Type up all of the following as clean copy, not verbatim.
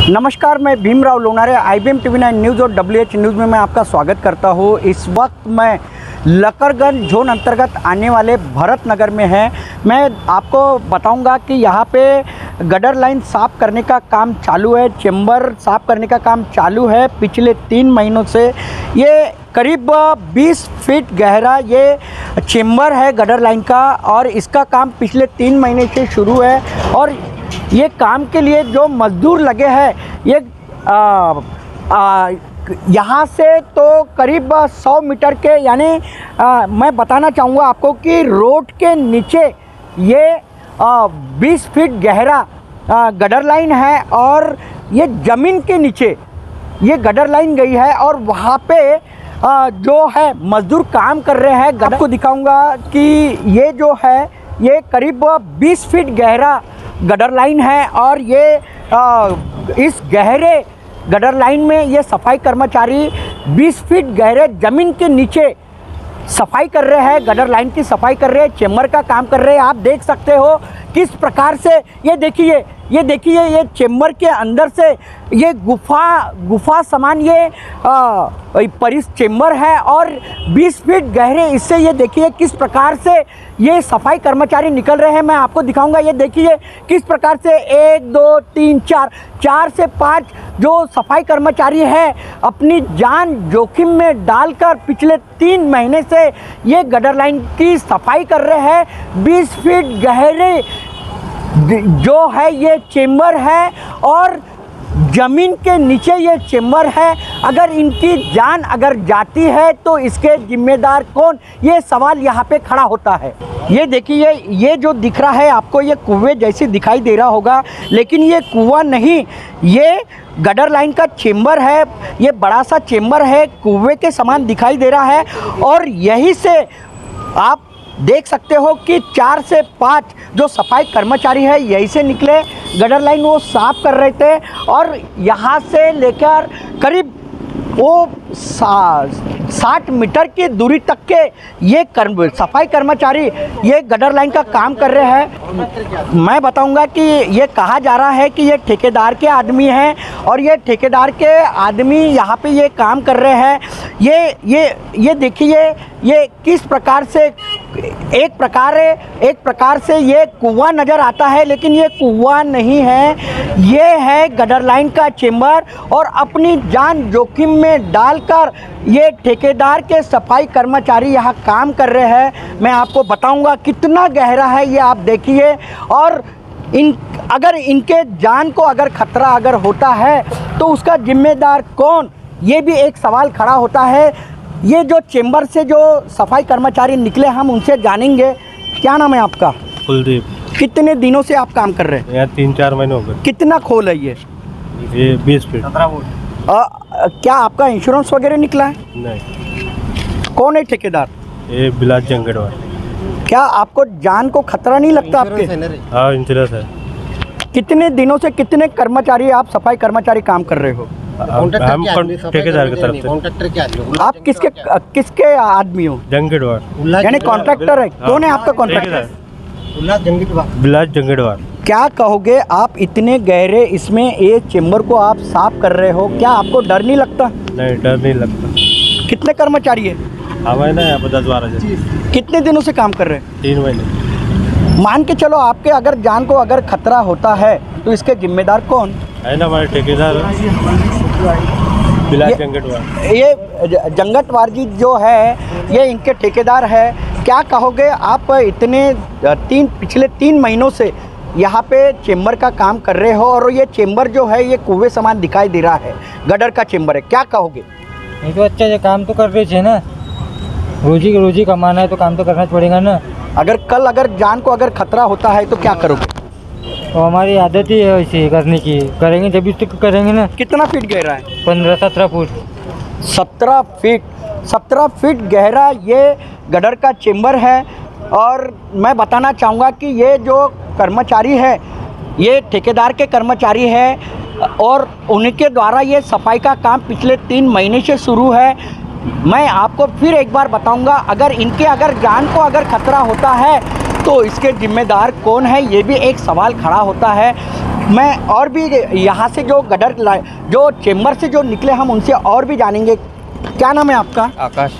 नमस्कार, मैं Bhimrao Lonare IBM TV9 news और WH न्यूज़ में मैं आपका स्वागत करता हूँ। इस वक्त मैं लकड़गंज जोन अंतर्गत आने वाले भरत नगर में है। मैं आपको बताऊंगा कि यहाँ पे गटर लाइन साफ़ करने का काम चालू है, चेंबर साफ़ करने का काम चालू है। पिछले 3 महीनों से ये करीब 20 फीट गहरा ये चेंबर है गटर लाइन का, और इसका काम पिछले 3 महीने से शुरू है। और ये काम के लिए जो मज़दूर लगे हैं, ये यहाँ से तो करीब 100 मीटर के, यानी मैं बताना चाहूँगा आपको कि रोड के नीचे ये 20 फीट गहरा गटर लाइन है, और ये ज़मीन के नीचे ये गटर लाइन गई है। और वहाँ पे जो है मज़दूर काम कर रहे हैं। आपको दिखाऊंगा कि ये जो है ये करीब 20 फीट गहरा गटर लाइन है, और ये इस गहरे गटर लाइन में ये सफाई कर्मचारी 20 फीट गहरे ज़मीन के नीचे सफाई कर रहे हैं, गटर लाइन की सफाई कर रहे हैं, चेंबर का काम कर रहे हैं। आप देख सकते हो किस प्रकार से ये देखिए ये चेंबर के अंदर से ये गुफा समान ये परिस चेंबर है, और 20 फीट गहरे इससे ये देखिए किस प्रकार से ये सफाई कर्मचारी निकल रहे हैं। मैं आपको दिखाऊंगा, ये देखिए किस प्रकार से 1 2 3 4 से 5 जो सफाई कर्मचारी है अपनी जान जोखिम में डालकर पिछले 3 महीने से ये गटर लाइन की सफाई कर रहे हैं। 20 फीट गहरे जो है ये चेंबर है, और ज़मीन के नीचे ये चेंबर है। अगर इनकी जान अगर जाती है तो इसके जिम्मेदार कौन, ये सवाल यहाँ पे खड़ा होता है। ये देखिए ये जो दिख रहा है आपको, ये कुएं जैसे दिखाई दे रहा होगा, लेकिन ये कुआं नहीं, ये गटर लाइन का चेंबर है। ये बड़ा सा चेंबर है, कुएं के समान दिखाई दे रहा है। और यहीं से आप देख सकते हो कि 4 से 5 जो सफाई कर्मचारी है यहीं से निकले, गटर लाइन वो साफ़ कर रहे थे। और यहाँ से लेकर करीब वो 60 मीटर की दूरी तक के ये सफाई कर्मचारी ये गटर लाइन का काम कर रहे हैं। मैं बताऊंगा कि ये कहा जा रहा है कि ये ठेकेदार के आदमी हैं, और ये ठेकेदार के आदमी यहाँ पे ये काम कर रहे हैं। ये देखिए ये किस प्रकार से एक प्रकार से ये कुआं नज़र आता है, लेकिन ये कुआं नहीं है, ये है गटर लाइन का चेंबर। और अपनी जान जोखिम में डालकर ये ठेकेदार के सफाई कर्मचारी यहाँ काम कर रहे हैं। मैं आपको बताऊंगा कितना गहरा है ये, आप देखिए। और अगर इनके जान को अगर खतरा अगर होता है तो उसका जिम्मेदार कौन, ये भी एक सवाल खड़ा होता है। ये जो चेंबर से जो सफाई कर्मचारी निकले, हम उनसे जानेंगे। क्या नाम है आपका? कुलदीप। कितने दिनों से आप काम कर रहे हैं? यहाँ 3-4 महीने हो गए। कितना खोल है ये? 20 फीट। क्या आपका इंश्योरेंस वगैरह निकला है? नहीं। कौन है ठेकेदार? ये बिलास जंगड़वार। क्या आपको जान को खतरा नहीं लगता आपके? हाँ, इंश्योरेंस है। कितने दिनों से कितने कर्मचारी आप सफाई कर्मचारी काम कर रहे हो? हम ठेकेदार की तरफ से। आप किसके आदमी हो? जंगड़वार, यानी कॉन्ट्रैक्टर है? कौन है आपका कॉन्ट्रैक्टर? बिलास जंगड़वार। क्या कहोगे आप, इतने गहरे इसमें ये चेंबर को आप साफ कर रहे हो, क्या आपको डर नहीं लगता? नहीं, डर नहीं लगता। कितने कर्मचारी है? हमारे ना यहाँ पर 10-12 जन। कितने दिनों से काम कर रहे हैं? 3 महीने। मान के चलो आपके अगर जान को अगर खतरा होता है तो इसके जिम्मेदार कौन है? ना हमारे ठेकेदार बिलास जंगड़वार। ये जंगटवार जी जो है ये इनके ठेकेदार है। क्या कहोगे आप, इतने पिछले 3 महीनों से यहाँ पे चेंबर का काम कर रहे हो, और ये चेंबर जो है ये कुएं समान दिखाई दे रहा है, गटर का चेंबर है, क्या कहोगे? ये तो अच्छा है, काम तो कर रहे थे ना, रोजी कमाना है तो काम तो करना पड़ेगा ना। अगर कल अगर जान को अगर खतरा होता है तो क्या करोगे? तो हमारी आदत ही है वैसे करने की, करेंगे जब तक करेंगे ना। कितना फीट गहरा है? 15-17 फुट। 17 फीट गहरा ये गटर का चेंबर है। और मैं बताना चाहूँगा कि ये जो कर्मचारी है ये ठेकेदार के कर्मचारी है, और उनके द्वारा ये सफाई का काम पिछले 3 महीने से शुरू है। मैं आपको फिर एक बार बताऊंगा, अगर इनके अगर जान को अगर खतरा होता है तो इसके जिम्मेदार कौन है, ये भी एक सवाल खड़ा होता है। मैं और भी यहाँ से जो जो चेम्बर से जो निकले हम उनसे और भी जानेंगे। क्या नाम है आपका? आकाश।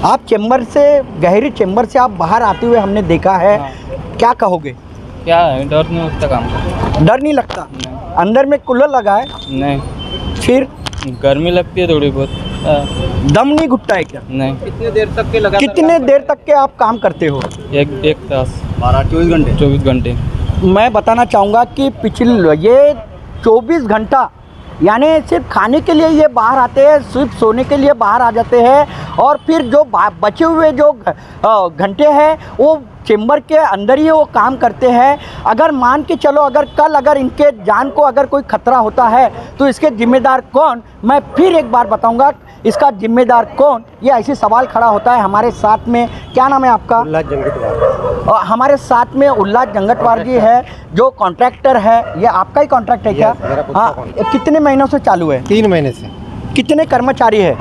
आप चेम्बर से, गहरी चेम्बर से आप बाहर आते हुए हमने देखा है। हाँ। क्या कहोगे? क्या है, डर नहीं लगता काम का? डर नहीं लगता? अंदर में कूलर लगा है? नहीं। फिर गर्मी लगती है थोड़ी बहुत। दम नहीं घुटता है क्या? नहीं। कितने देर तक के लगा? कितने देर तक के आप काम करते हो? एक तास। 24 घंटे। 24 घंटे। मैं बताना चाहूँगा कि ये 24 घंटा यानी सिर्फ खाने के लिए ये बाहर आते हैं, सिर्फ सोने के लिए बाहर आ जाते हैं, और फिर जो बचे हुए जो घंटे हैं वो चेम्बर के अंदर ही वो काम करते हैं। अगर मान के चलो, अगर कल अगर इनके जान को अगर कोई खतरा होता है तो इसके जिम्मेदार कौन? मैं फिर एक बार बताऊंगा, इसका जिम्मेदार कौन? ये ऐसे सवाल खड़ा होता है। हमारे साथ में, क्या नाम है आपका? उल्लास जंगटवार। हमारे साथ में उल्लास जंगटवार जी है जो कॉन्ट्रैक्टर है। ये आपका ही कॉन्ट्रैक्ट है क्या? Yes, मेरा खुद का हाँ। कॉन्ट्रैक्ट। कितने महीनों से चालू है? 3 महीने से। कितने कर्मचारी है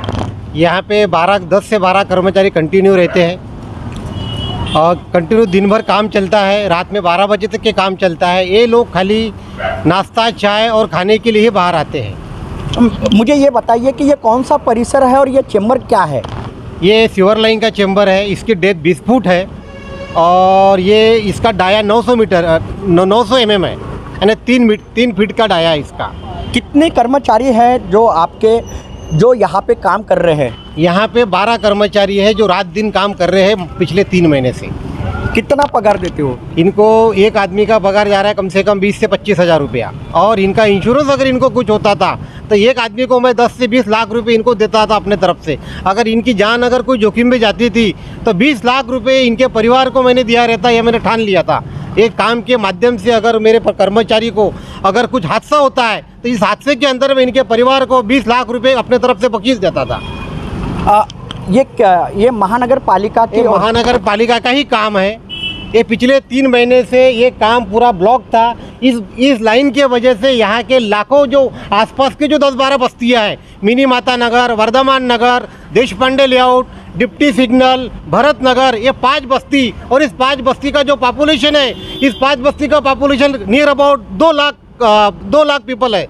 यहाँ पे? 10 से 12 कर्मचारी कंटिन्यू रहते हैं और कंटिन्यू दिन भर काम चलता है। रात में 12 बजे तक के काम चलता है। ये लोग खाली नाश्ता, चाय और खाने के लिए ही बाहर आते हैं। मुझे ये बताइए कि ये कौन सा परिसर है और ये चेम्बर क्या है? ये सीवर लाइन का चेम्बर है। इसकी डेप्थ 20 फुट है और ये इसका डाया 900 mm है, यानी 3 फीट का डाया है इसका। कितने कर्मचारी हैं जो यहाँ पे काम कर रहे हैं? यहाँ पे 12 कर्मचारी है जो रात दिन काम कर रहे हैं पिछले 3 महीने से। कितना पगार देते हो? इनको एक आदमी का पगार जा रहा है कम से कम 20 से 25 हज़ार रुपया, और इनका इंश्योरेंस अगर इनको कुछ होता था तो एक आदमी को मैं 10 से 20 लाख रुपए इनको देता था अपने तरफ से। अगर इनकी जान अगर कोई जोखिम में जाती थी तो 20 लाख रुपए इनके परिवार को मैंने दिया रहता, यह मैंने ठान लिया था। एक काम के माध्यम से अगर मेरे कर्मचारी को अगर कुछ हादसा होता है तो इस हादसे के अंदर में इनके परिवार को 20 लाख रुपए अपने तरफ से बख्शीश देता था। ये महानगर पालिका की महानगर पालिका का ही काम है। ये पिछले 3 महीने से ये काम पूरा ब्लॉक था। इस लाइन के वजह से यहाँ के लाखों जो आसपास के जो 10-12 बस्तियाँ हैं, मिनी माता नगर, Vardhaman Nagar, Deshpande layout, deputy signal, Bharat Nagar, ये 5 बस्ती, और इस 5 बस्ती का जो पॉपुलेशन है, इस 5 बस्ती का population near about 2 lakh people है।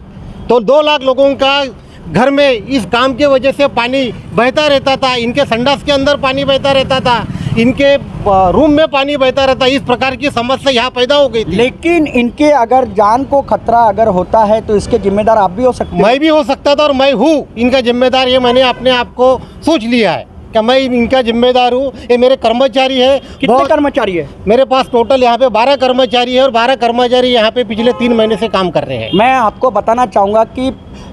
तो 2 लाख लोगों का घर में इस काम की वजह से पानी बहता रहता था। इनके संडास के अंदर पानी बहता रहता था, इनके रूम में पानी बहता रहता। इस प्रकार की समस्या यहाँ पैदा हो गई थी। लेकिन इनके अगर जान को खतरा अगर होता है तो इसके जिम्मेदार आप भी हो सकते हैं। मैं भी हो सकता था और मैं हूँ इनका जिम्मेदार। ये मैंने अपने आप को सोच लिया है कि मैं इनका जिम्मेदार हूँ। ये मेरे कर्मचारी है। कितने कर्मचारी है? मेरे पास टोटल यहाँ पे 12 कर्मचारी है और 12 कर्मचारी यहाँ पे पिछले 3 महीने से काम कर रहे हैं। मैं आपको बताना चाहूँगा कि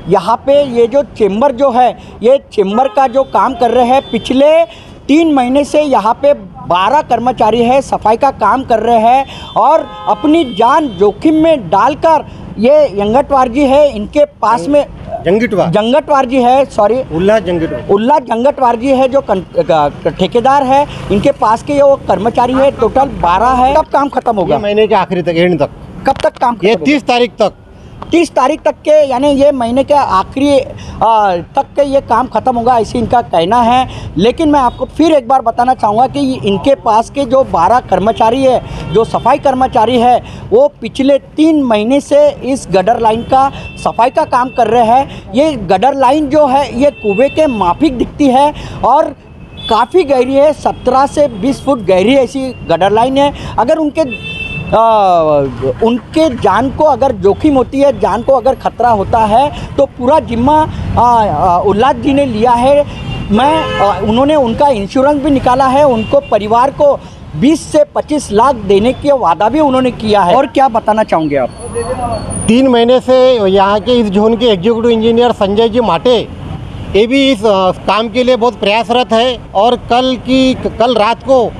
यहाँ पे ये जो चेम्बर जो है, ये चेम्बर का जो काम कर रहे हैं पिछले 3 महीने से यहाँ पे 12 कर्मचारी है, सफाई का काम कर रहे हैं और अपनी जान जोखिम में डालकर ये जंगटवार जी है, इनके पास में जंगटवार जी है, सॉरी उल्लास जंगटवार जी है जो ठेकेदार है। इनके पास के वो कर्मचारी है, टोटल 12 है। कब काम खत्म होगा? महीने के आखिरी तक, एंड तक। कब तक काम? ये 30 तारीख तक। 30 तारीख तक के, यानी ये महीने के आखिरी तक के ये काम ख़त्म होगा, ऐसे इनका कहना है। लेकिन मैं आपको फिर एक बार बताना चाहूँगा कि इनके पास के जो 12 कर्मचारी है, जो सफाई कर्मचारी है, वो पिछले 3 महीने से इस गटर लाइन का सफाई का काम कर रहे हैं। ये गटर लाइन जो है ये कुएं के माफिक दिखती है और काफ़ी गहरी है, 17 से 20 फुट गहरी ऐसी गटर लाइन है। अगर उनके जान को अगर जोखिम होती है, जान को अगर खतरा होता है तो पूरा जिम्मा उल्लास जी ने लिया है। उन्होंने उनका इंश्योरेंस भी निकाला है, उनको परिवार को 20 से 25 लाख देने की वादा भी उन्होंने किया है। और क्या बताना चाहोगे आप? 3 महीने से यहाँ के इस जोन के एग्जीक्यूटिव इंजीनियर संजय जी माटे, ये भी इस काम के लिए बहुत प्रयासरत है। और कल रात को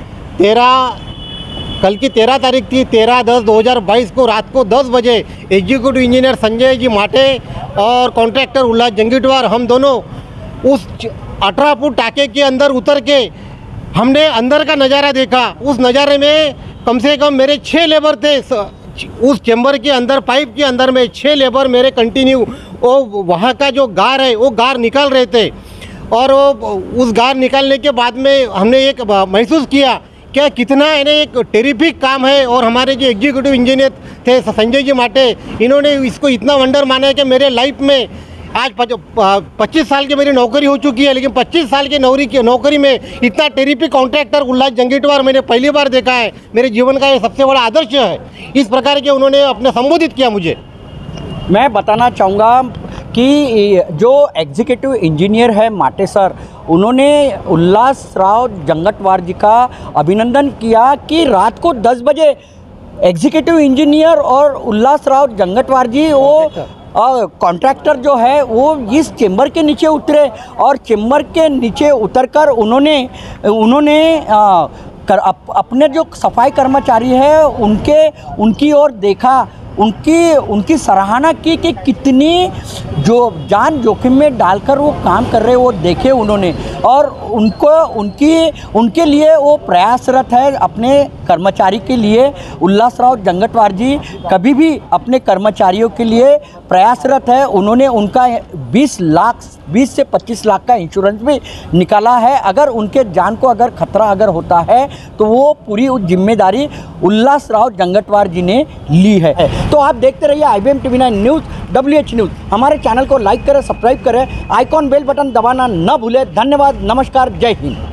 13 तारीख थी, 13/10/2022 को रात को 10 बजे एग्जीक्यूटिव इंजीनियर संजय जी माटे और कॉन्ट्रैक्टर उल्लास जंगटवार, हम दोनों उस 18 फुट टाके के अंदर उतर के हमने अंदर का नज़ारा देखा। उस नज़ारे में कम से कम मेरे 6 लेबर थे। उस चेम्बर के अंदर, पाइप के अंदर में 6 लेबर मेरे कंटिन्यू वो वहाँ का जो गार है वो गार निकाल रहे थे। और उस गार निकालने के बाद में हमने एक महसूस किया क्या कितना है ना एक टेरिफिक काम है। और हमारे जो एग्जीक्यूटिव इंजीनियर थे संजय जी माटे, इन्होंने इसको इतना वंडर माना है कि मेरे लाइफ में आज 25 साल की मेरी नौकरी हो चुकी है, लेकिन 25 साल की नौकरी में इतना टेरिफिक कॉन्ट्रैक्टर उल्लास जंगीटवार मैंने पहली बार देखा है। मेरे जीवन का ये सबसे बड़ा आदर्श है। इस प्रकार के उन्होंने अपने संबोधित किया मुझे। मैं बताना चाहूँगा कि जो एग्जीक्यूटिव इंजीनियर है माटे सर, उन्होंने उल्लास राव जंगटवार जी का अभिनंदन किया कि रात को 10 बजे एग्जीक्यूटिव इंजीनियर और उल्लास राव जंगटवार जी वो कॉन्ट्रैक्टर जो है वो इस चेंबर के नीचे उतरे और चेंबर के नीचे उतरकर उन्होंने अपने जो सफाई कर्मचारी है उनकी ओर देखा, उनकी सराहना की कि कितनी जो जान जोखिम में डालकर वो काम कर रहे वो देखे उन्होंने, और उनके लिए वो प्रयासरत है अपने कर्मचारी के लिए। उल्लास राव जंगटवार जी कभी भी अपने कर्मचारियों के लिए प्रयासरत है। उन्होंने उनका 20 से 25 लाख का इंश्योरेंस भी निकाला है। अगर उनके जान को अगर खतरा अगर होता है तो वो पूरी जिम्मेदारी उल्लास राव जंगटवार जी ने ली है। तो आप देखते रहिए IBM TV9 news, WH news. हमारे चैनल को लाइक करें, सब्सक्राइब करें, आइकॉन बेल बटन दबाना न भूलें। धन्यवाद, नमस्कार, जय हिंद।